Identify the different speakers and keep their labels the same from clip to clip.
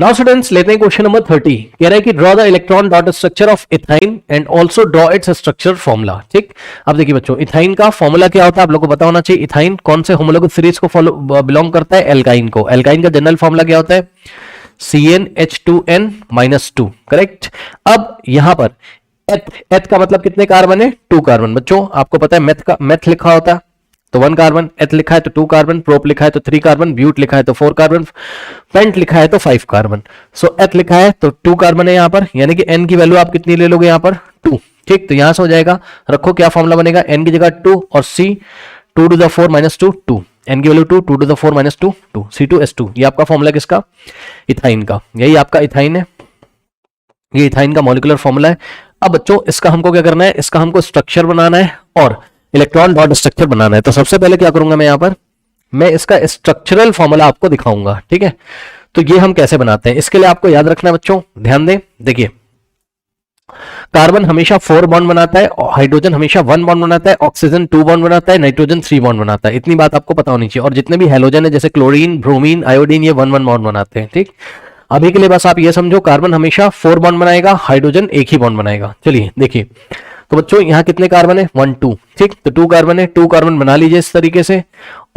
Speaker 1: Now students लेते हैं question number 30। कह रहा है कि draw the electron dot structure of ethyne and also draw its structure formula. ठीक, अब देखिए बच्चों, इथाइन का फॉर्मूला क्या होता है आप लोगों को पता होना चाहिए। इथाइन कौन से होमोलॉगस सीरीज को बिलोंग करता है? एल्काइन को। एल्काइन का जनरल फॉर्मूला क्या होता है? CnH2n-2। करेक्ट। अब यहां पर एथ का मतलब कितने कार्बन है? 2 कार्बन। बच्चों आपको पता है मैथ लिखा होता है तो 1 कार्बन, एथ लिखा है तो 2 कार्बन, प्रोप लिखा है तो 3 कार्बन, ब्यूट लिखा है तो 4 कार्बन, पेंट लिखा है तो 5 कार्बन। सो एथ लिखा है तो 2 कार्बन है यहां पर, यानी कि n की वैल्यू आप कितनी ले लोगे यहां पर? 2। ठीक, तो यहां से हो जाएगा, रखो क्या फॉर्मूला बनेगा, n की जगह 2 और C 2 to the 4 minus 2 2, n की value 2 2 to the 4 minus 2 2, C2H2। ये आपका फॉर्मूला किसका? इथाइन का। यही आपका इथाइन है, ये इथाइन का मॉलिक्यूलर फॉर्मूला है। अब बच्चों इसका हमको क्या करना है? इसका हमको स्ट्रक्चर बनाना है और इलेक्ट्रॉन डॉट स्ट्रक्चर बनाना है। तो सबसे पहले क्या करूंगा मैं यहां पर, मैं इसका स्ट्रक्चरल फॉर्मूला आपको दिखाऊंगा। ठीक है, तो ये हम कैसे बनाते हैं इसके लिए आपको याद रखना है बच्चों, ध्यान दें। देखिए, कार्बन हमेशा 4 बॉन्ड बनाता है, हाइड्रोजन हमेशा 1 बॉन्ड बनाता है, ऑक्सीजन 2 बॉन्ड बनाता है, नाइट्रोजन 3 बॉन्ड बनाता है। इतनी बात आपको पता होनी चाहिए। और जितने भी हेलोजन है जैसे क्लोरीन, ब्रोमीन, आयोडीन, ये 1 1 बॉन्ड बनाते हैं। ठीक, अभी के लिए बस आप ये समझो, कार्बन हमेशा 4 बॉन्ड बनाएगा, हाइड्रोजन एक ही बॉन्ड बनाएगा। चलिए देखिए, तो बच्चों यहां कितने कार्बन है? 1 2। ठीक, तो 2 कार्बन है, 2 कार्बन बना लीजिए इस तरीके से।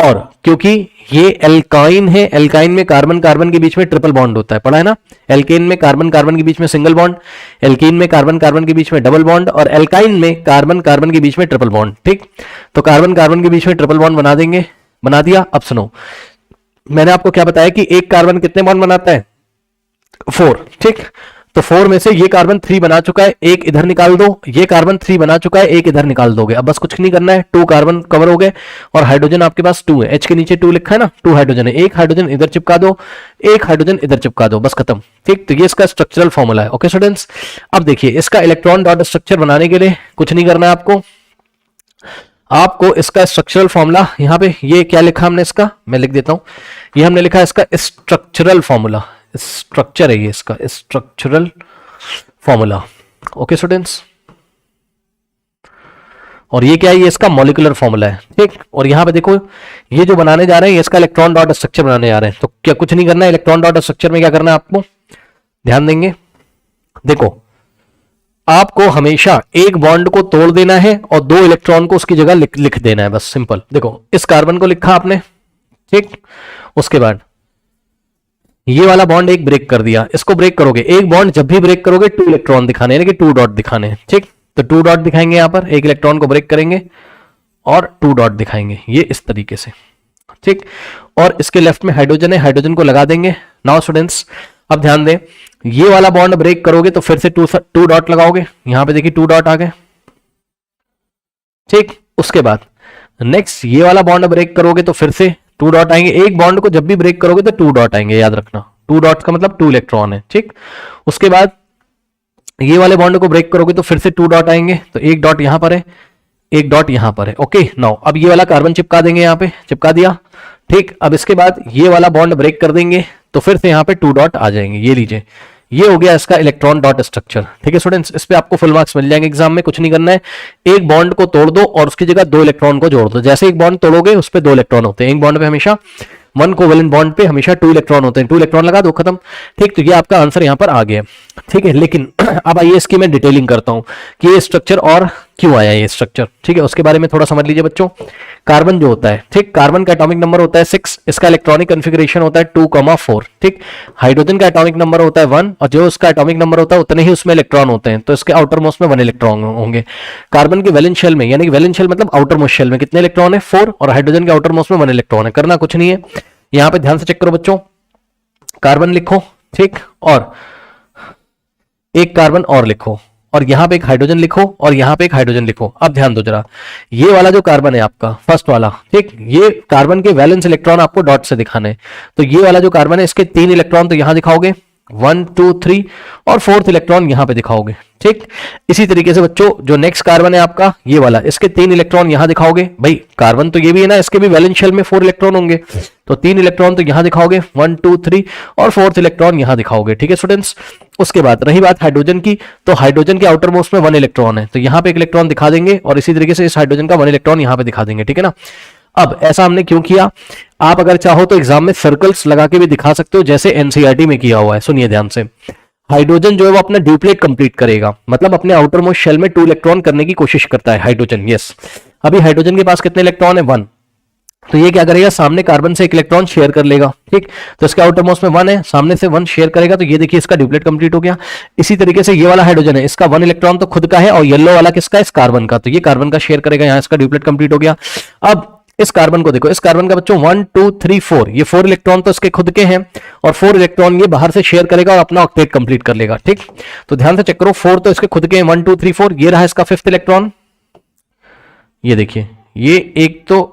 Speaker 1: और क्योंकि ये एल्काइन है, एल्काइन में कार्बन कार्बन के बीच में ट्रिपल बॉन्ड होता है, पढ़ा है ना? एल्केन में कार्बन कार्बन के बीच में सिंगल बॉन्ड, एल्कीन में कार्बन कार्बन के बीच में डबल बॉन्ड, और एल्काइन में कार्बन कार्बन के बीच में ट्रिपल बॉन्ड। ठीक, तो कार्बन कार्बन के बीच में ट्रिपल बॉन्ड बना देंगे, बना दिया। अब सुनो, मैंने आपको क्या बताया कि एक कार्बन कितने बॉन्ड बनाता है? 4। ठीक, तो 4 में से ये कार्बन 3 बना चुका है, एक इधर निकाल दो, ये कार्बन 3 बना चुका है, एक इधर निकाल दोगे। अब बस कुछ नहीं करना है, 2 कार्बन कवर हो गए और हाइड्रोजन आपके पास 2 है, H के नीचे 2 लिखा है ना, 2 हाइड्रोजन है, एक हाइड्रोजन इधर चिपका दो, एक हाइड्रोजन इधर चिपका दो, बस खत्म। ठीक, तो ये इसका स्ट्रक्चरल फॉर्मूला है। ओके स्टूडेंट्स, अब देखिए इसका इलेक्ट्रॉन डॉट स्ट्रक्चर बनाने के लिए कुछ नहीं करना है आपको इसका स्ट्रक्चरल फॉर्मूला, यहां पे ये क्या लिखा हमने इसका, मैं लिख देता हूं, ये हमने लिखा है इसका स्ट्रक्चरल फॉर्मूला। स्ट्रक्चर है ये इसका स्ट्रक्चरल फॉर्मूला। ओके स्टूडेंट्स, और ये क्या है? ये इसका मॉलिक्यूलर फॉर्मूला है। ठीक, और यहां पे देखो ये जो बनाने जा रहे हैं, ये इसका इलेक्ट्रॉन डॉट स्ट्रक्चर बनाने जा रहे हैं। तो क्या कुछ नहीं करना है, इलेक्ट्रॉन डॉट स्ट्रक्चर में क्या करना है आपको, ध्यान देंगे। देखो, आपको हमेशा एक बॉन्ड को तोड़ देना है और 2 इलेक्ट्रॉन को उसकी जगह लिख देना है, बस सिंपल। देखो, इस कार्बन को लिखा आपने, ठीक, उसके बाद ये वाला बॉन्ड एक ब्रेक कर दिया, इसको ब्रेक करोगे, एक बॉन्ड जब भी ब्रेक करोगे 2 इलेक्ट्रॉन दिखाने, यानी कि 2 डॉट दिखाने। ठीक, तो 2 डॉट दिखाएंगे यहां पर, एक इलेक्ट्रॉन को ब्रेक करेंगे और 2 डॉट दिखाएंगे, ये इस तरीके से। ठीक, और इसके लेफ्ट में हाइड्रोजन है, हाइड्रोजन को लगा देंगे। नाउ स्टूडेंट्स अब ध्यान दें, ये वाला बॉन्ड ब्रेक करोगे तो फिर से 2 डॉट लगाओगे, यहां पे देखिए 2 डॉट आ गए। ठीक, उसके बाद नेक्स्ट ये वाला बॉन्ड ब्रेक करोगे तो फिर से 2 डॉट आएंगे। एक बॉन्ड को जब भी ब्रेक करोगे तो 2 डॉट आएंगे, याद रखना। 2 डॉट का मतलब 2 इलेक्ट्रॉन है। ठीक, उसके बाद ये वाले बॉन्ड को ब्रेक करोगे तो फिर से 2 डॉट आएंगे, तो एक डॉट यहां पर है, एक डॉट यहां पर है। ओके, नाउ अब ये वाला कार्बन चिपका देंगे, यहां पे चिपका दिया। ठीक, अब इसके बाद ये वाला बॉन्ड ब्रेक कर देंगे तो फिर से यहां पे 2 डॉट आ जाएंगे, ये लीजिए, ये हो गया इसका इलेक्ट्रॉन डॉट स्ट्रक्चर। ठीक है स्टूडेंट्स, इस पे आपको फुल मार्क्स मिल जाएंगे एग्जाम में। कुछ नहीं करना है, एक बॉन्ड को तोड़ दो और उसकी जगह 2 इलेक्ट्रॉन को जोड़ दो। जैसे एक बॉन्ड तोड़ोगे उस पे 2 इलेक्ट्रॉन होते हैं, एक बॉन्ड पे हमेशा 1 कोवेलेंट बॉन्ड पे हमेशा 2 इलेक्ट्रॉन होते हैं, 2 इलेक्ट्रॉन लगा दो, खत्म। ठीक, तो ये आपका आंसर यहां पर आ गया। ठीक है, लेकिन अब आइए इसकी मैं डिटेलिंग करता हूं कि ये स्ट्रक्चर और क्यों आया ये स्ट्रक्चर। ठीक है, उसके बारे में थोड़ा समझ लीजिए बच्चों। कार्बन जो होता है, ठीक, कार्बन का एटॉमिक नंबर होता है 6, इसका इलेक्ट्रॉनिक कॉन्फ़िगरेशन होता है 2,4। ठीक, हाइड्रोजन का एटॉमिक नंबर होता है 1 और जो उसका एटॉमिक नंबर होता है उतने ही उसमें इलेक्ट्रॉन होते हैं, तो इसके आउटर मोस्ट में 1 इलेक्ट्रॉन होंगे। कार्बन के वैलेंस शेल में, यानी कि वैलेंस शेल मतलब आउटर मोस्ट शेल में कितने इलेक्ट्रॉन है? 4, और हाइड्रोजन के आउटर मोस्ट में 1 इलेक्ट्रॉन है। करना कुछ नहीं है, यहां पे ध्यान से चेक करो बच्चों, कार्बन लिखो, ठीक, और एक कार्बन और लिखो, और यहां पे एक हाइड्रोजन लिखो, और यहां पे एक हाइड्रोजन लिखो। अब ध्यान दो जरा, ये वाला जो कार्बन है आपका फर्स्ट वाला, ठीक, ये कार्बन के वैलेंस इलेक्ट्रॉन आपको डॉट से दिखाने हैं। तो ये वाला जो कार्बन है इसके 3 इलेक्ट्रॉन तो यहां दिखाओगे, 1 2 3, और 4th इलेक्ट्रॉन यहां पे दिखाओगे। ठीक, इसी तरीके से बच्चों जो नेक्स्ट कार्बन है आपका ये वाला, इसके 3 इलेक्ट्रॉन यहां दिखाओगे। भाई कार्बन तो ये भी है ना, इसके भी वैलेंस शेल में 4 इलेक्ट्रॉन होंगे, तो 3 इलेक्ट्रॉन तो यहां दिखाओगे, 1 2 3, और 4th इलेक्ट्रॉन यहां दिखाओगे। ठीक है स्टूडेंट्स, उसके बाद रही बात हाइड्रोजन की, तो हाइड्रोजन के आउटर मोस्ट में 1 इलेक्ट्रॉन है, तो यहां पे एक इलेक्ट्रॉन दिखा देंगे, और इसी तरीके से इस हाइड्रोजन का 1 इलेक्ट्रॉन यहां पे दिखा देंगे। ठीक है ना, अब ऐसा हमने क्यों किया, आप अगर चाहो तो एग्जाम में सर्कल्स लगा के भी दिखा सकते हो, जैसे एनसीईआरटी में किया हुआ है। सुनिए ध्यान से, हाइड्रोजन जो है वो अपना ड्यूप्लेट कंप्लीट करेगा, मतलब अपने आउटर मोस्ट शेल में 2 इलेक्ट्रॉन करने की कोशिश करता है हाइड्रोजन। यस, अभी हाइड्रोजन के पास कितने इलेक्ट्रॉन है, 1। तो ये क्या करेगा, सामने कार्बन से 1 इलेक्ट्रॉन शेयर कर लेगा, ठीक। तो इसके आउटर मोस्ट में 1 है, सामने से 1 शेयर करेगा, तो ये देखिए इसका ड्यूप्लेट कंप्लीट हो गया। इसी तरीके से ये वाला हाइड्रोजन है, इसका 1 इलेक्ट्रॉन तो खुद का है, और येलो वाला किसका है, इस कार्बन का, तो ये कार्बन का शेयर करेगा, यहां इसका ड्यूप्लेट कंप्लीट हो गया। अब इस कार्बन को देखो, इस कार्बन का बच्चों 1 2 3 4, ये 4 इलेक्ट्रॉन तो इसके खुद के हैं, और 4 इलेक्ट्रॉन ये बाहर से शेयर करेगा और अपना ऑक्टेट कंप्लीट कर लेगा, ठीक। तो ध्यान से चेक करो, 4 तो इसके खुद के हैं, 1 2 3 4, ये रहा इसका 5th इलेक्ट्रॉन। ये देखिए, ये एक तो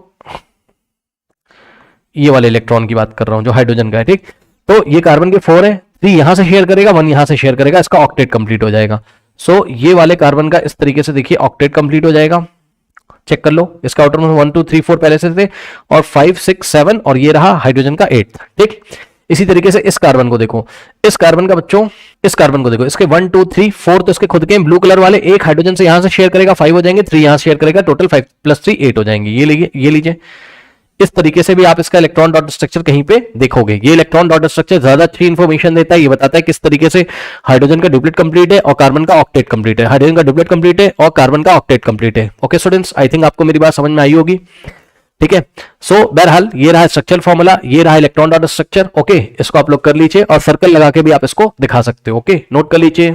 Speaker 1: ये वाले इलेक्ट्रॉन की बात कर रहा हूं जो हाइड्रोजन का है, ठीक। तो ये कार्बन के 4 है, 3 यहां से शेयर करेगा, 1 यहां से शेयर करेगा, इसका ऑक्टेट कंप्लीट हो जाएगा। सो ये वाले कार्बन का इस तरीके से देखिए ऑक्टेट कंप्लीट हो जाएगा, चेक कर लो। इसका आउटर में 1 2 3 4 पहले से थे, और 5 6 7, और ये रहा हाइड्रोजन का 8, ठीक। इसी तरीके से इस कार्बन को देखो, इस कार्बन का बच्चों, इस कार्बन को देखो, इसके 1 2 3 4 तो इसके खुद के ब्लू कलर वाले, एक हाइड्रोजन से यहां से शेयर करेगा, 5 हो जाएंगे, 3 यहां से शेयर करेगा, टोटल 5 + 3 8 हो जाएंगे। ये लीजिए, इस तरीके से भी आप इसका इलेक्ट्रॉन डॉट स्ट्रक्चर कहीं पे देखोगे। ये इलेक्ट्रॉन डॉट स्ट्रक्चर ज्यादा अच्छी इंफॉर्मेशन देता है, ये बताता है किस तरीके से हाइड्रोजन का ड्यूप्लेट कंप्लीट है और कार्बन का ऑक्टेट कंप्लीट है, हाइड्रोजन का ड्यूप्लेट कंप्लीट है और कार्बन का ऑक्टेट कंप्लीट है। ओके स्टूडेंट्स, आई थिंक आपको मेरी बात समझ में आई होगी, ठीक है। सो बहरहाल ये रहा स्ट्रक्चरल फॉर्मूला, ये रहा इलेक्ट्रॉन डॉट स्ट्रक्चर। ओके, इसको आप लोग कर लीजिए, और सर्कल लगा के भी आप इसको दिखा सकते हो। ओके, नोट कर लीजिए।